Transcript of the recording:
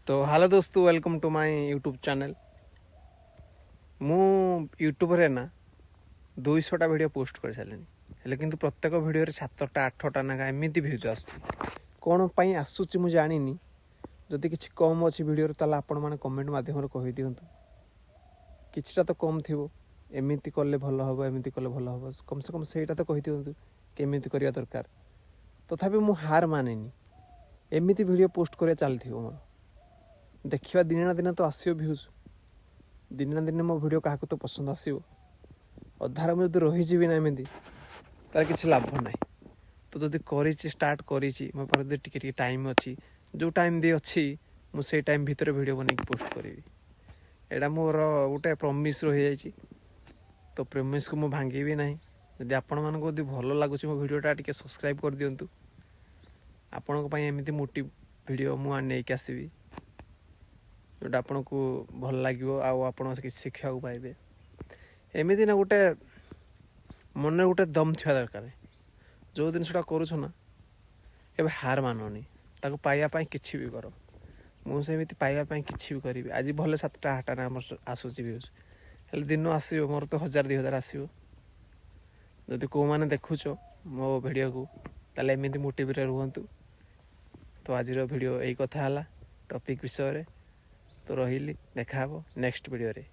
तो हेलो दोस्तों, welcome to my YouTube channel. मु यूट्यूब रे ना 200टा वीडियो पोस्ट कर सारे, हेले किंतु प्रत्येक वीडियो 7टा 8टा ना एमती भ्यूज आसुँ आसूँ मुझे जानी। जदि किसी कम अच्छी वीडियो ताला आपण मैंने कमेंट मध्यम कही दिंतु किछटा तो कम थी एमती कले भल हम एमती कले भल हम कम से कम सेटा तो कही दिंतु केमी करवा दरकार। तथापि मु हार माने एमती वीडियो पोस्ट कर चलती मोर देखा दिन ना दिन तो आसो भ्यूज दिन ना दिन मो वीडियो क्या तो पसंद आसो अधार मुझे रहीजी ना एमती तार किसी लाभ ना। तो जदि कर स्टार्ट करी मो पाखे टे टाइम अच्छी जो टाइम दे अच्छी मुझे टाइम भितर वीडियो बन पोस्ट करी। एटा मोर गोटे प्रमिश रही जाइए, तो प्रमिश को मुझे भांगी ना। जदि आपण मानक भल लगुच मो वीडियोटा टे सब्सक्राइब कर दिंतु। आपण एमती मोटिव वीडियो मुझे आसबि जोटा आपन को भल लगे आप शिक्षा पाइबे। एमती ना गोटे मन गोटे दम थी दरकार। जो जिनसा करुना केवे हार माननी ताको पाइबा किसी भी कर। मुझे पाइबा किसी भी करी आज भले 7टा 8टा ना आसूसी भ्यूज हेल्ले दिन आसो मोर तो 1000 2000 आसो। जदि कौ मैंने देखुच मो वीडियो को ताले एमती मोटिव रुहतु। तो आज वीडियो यही कथा है टॉपिक विषय रे। तो रही देखा नेक्स्ट वीडियो रे।